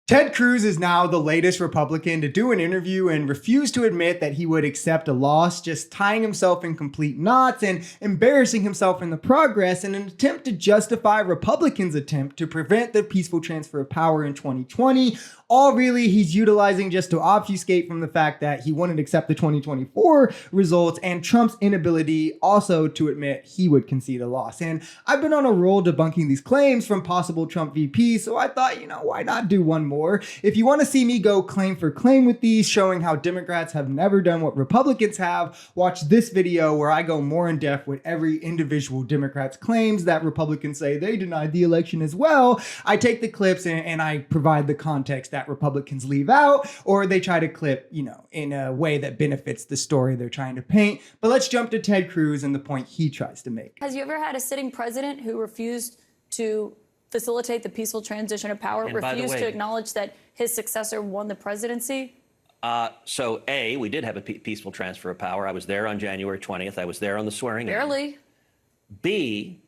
Ted Cruz is now the latest Republican to do an interview and refuse to admit that he would accept a loss, just tying himself in complete knots and embarrassing himself in the progress in an attempt to justify Republicans' attempt to prevent the peaceful transfer of power in 2020. All really he's utilizing just to obfuscate from the fact that he wouldn't accept the 2024 results and Trump's inability also to admit he would concede a loss. And I've been on a roll debunking these claims from possible Trump VPs, so I thought, why not do one more? If you want to see me go claim for claim with these, showing how Democrats have never done what Republicans have, watch this video where I go more in depth with every individual Democrat's claims that Republicans say they denied the election as well. I take the clips and I provide the context that Republicans leave out, or they try to clip, in a way that benefits the story they're trying to paint. But let's jump to Ted Cruz and the point he tries to make. Has you ever had a sitting president who refused to facilitate the peaceful transition of power, refused to acknowledge that his successor won the presidency? So we did have a peaceful transfer of power. I was there on January 20th. I was there on the swearing in. Barely. B,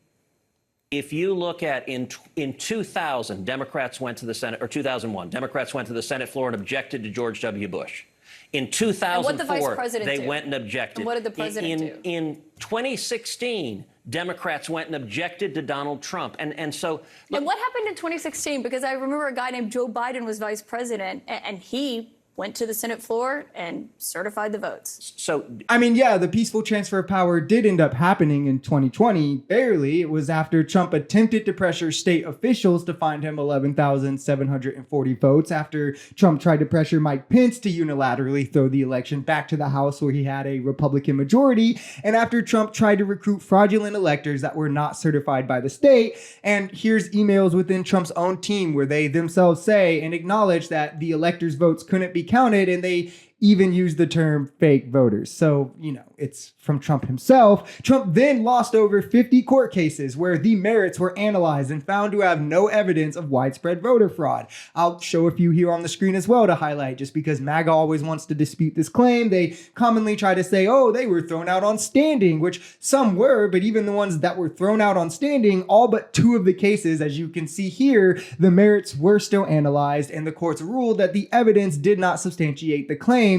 if you look at in 2000, Democrats went to the Senate, or 2001, Democrats went to the Senate floor and objected to George W. Bush. In 2004, they went and objected. And what did the president do? In 2016, Democrats went and objected to Donald Trump. And so... Look, and what happened in 2016? Because I remember a guy named Joe Biden was vice president, and he went to the Senate floor and certified the votes. So, the peaceful transfer of power did end up happening in 2020. Barely. It was after Trump attempted to pressure state officials to find him 11,740 votes, after Trump tried to pressure Mike Pence to unilaterally throw the election back to the House where he had a Republican majority, and after Trump tried to recruit fraudulent electors that were not certified by the state. And here's emails within Trump's own team where they themselves say and acknowledge that the electors' votes couldn't be counted, and they even use the term fake voters. So, it's from Trump himself. Trump then lost over 50 court cases where the merits were analyzed and found to have no evidence of widespread voter fraud. I'll show a few here on the screen as well to highlight, just because MAGA always wants to dispute this claim. They commonly try to say, they were thrown out on standing, which some were, but even the ones that were thrown out on standing, all but 2 of the cases, as you can see here, the merits were still analyzed, and the courts ruled that the evidence did not substantiate the claims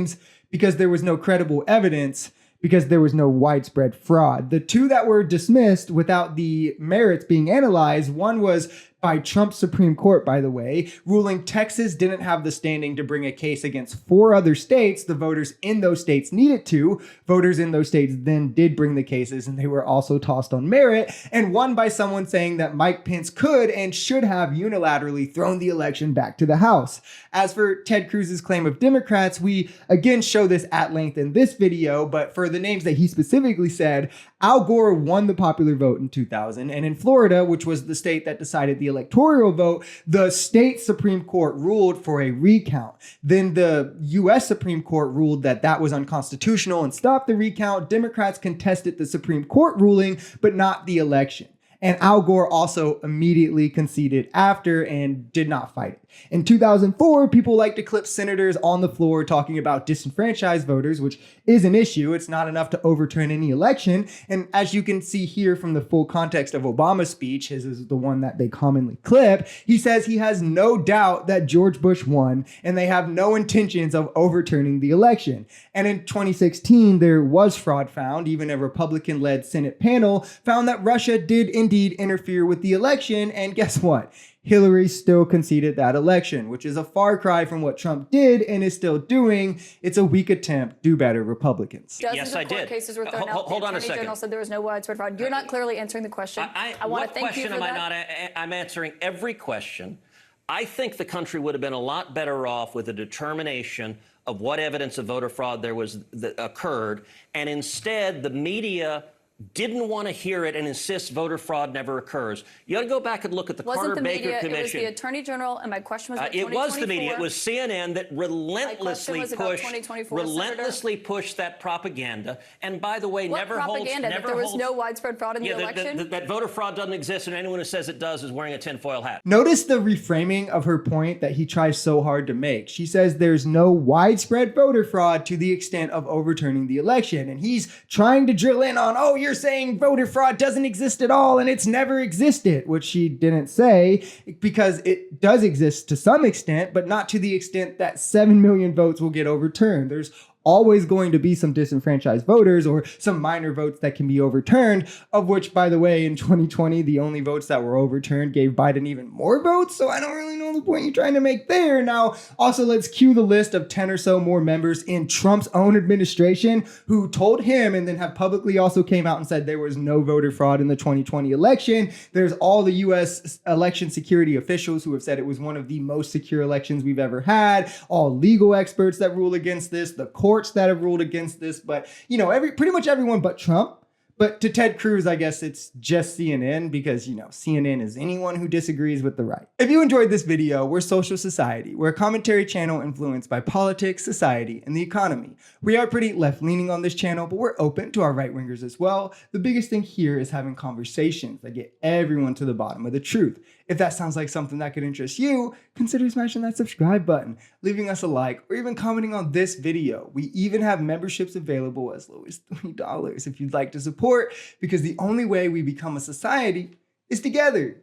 because there was no credible evidence, because there was no widespread fraud. The 2 that were dismissed without the merits being analyzed, one was by Trump's Supreme Court, by the way, ruling Texas didn't have the standing to bring a case against 4 other states. The voters in those states needed to. Voters in those states then did bring the cases, and they were also tossed on merit. And one by someone saying that Mike Pence could and should have unilaterally thrown the election back to the House. As for Ted Cruz's claim of Democrats, we again show this at length in this video, but for the names that he specifically said, Al Gore won the popular vote in 2000, and in Florida, which was the state that decided the electoral vote, the state Supreme Court ruled for a recount. Then the U.S. Supreme Court ruled that that was unconstitutional and stopped the recount. Democrats contested the Supreme Court ruling, but not the election. And Al Gore also immediately conceded after and did not fight it. In 2004, people like to clip senators on the floor talking about disenfranchised voters, which is an issue. It's not enough to overturn any election. And as you can see here from the full context of Obama's speech, his is the one that they commonly clip, he says he has no doubt that George Bush won and they have no intentions of overturning the election. And in 2016, there was fraud found. Even a Republican-led Senate panel found that Russia did indeed interfere with the election. And guess what? Hillary still conceded that election, which is a far cry from what Trump did and is still doing. It's a weak attempt. Do better, Republicans. Dozens of court cases were thrown out. Hold on a second. The Attorney General said there was no widespread fraud. You're not clearly answering the question. I want to thank you for that. I'm answering every question. I think the country would have been a lot better off with a determination of what evidence of voter fraud there was that occurred, and instead the media didn't want to hear it and insists voter fraud never occurs. You ought to go back and look at the Carter-Baker Commission. It was the Attorney General, and my question was about 2024. It was the media. It was CNN that relentlessly pushed that propaganda. And by the way, never propaganda? That there was no widespread fraud in the election? That voter fraud doesn't exist, and anyone who says it does is wearing a tinfoil hat. Notice the reframing of her point that he tries so hard to make. She says there's no widespread voter fraud to the extent of overturning the election. And he's trying to drill in on, you're you're saying voter fraud doesn't exist at all and it's never existed, which she didn't say, because it does exist to some extent, but not to the extent that 7 million votes will get overturned. There's always going to be some disenfranchised voters or some minor votes that can be overturned, of which, by the way, in 2020, the only votes that were overturned gave Biden even more votes. So I don't really know the point you're trying to make there. Now, also, let's cue the list of 10 or so more members in Trump's own administration who told him and then have publicly also came out and said there was no voter fraud in the 2020 election. There's all the U.S. election security officials who have said it was one of the most secure elections we've ever had, all legal experts that rule against this, the courts that have ruled against this, but pretty much everyone but Trump. But to Ted Cruz, I guess it's just CNN because, CNN is anyone who disagrees with the right. If you enjoyed this video, we're Social Society. We're a commentary channel influenced by politics, society, and the economy. We are pretty left-leaning on this channel, but we're open to our right-wingers as well. The biggest thing here is having conversations that get everyone to the bottom of the truth. If that sounds like something that could interest you, consider smashing that subscribe button, leaving us a like, or even commenting on this video. We even have memberships available as low as $3 if you'd like to support, because the only way we become a society is together.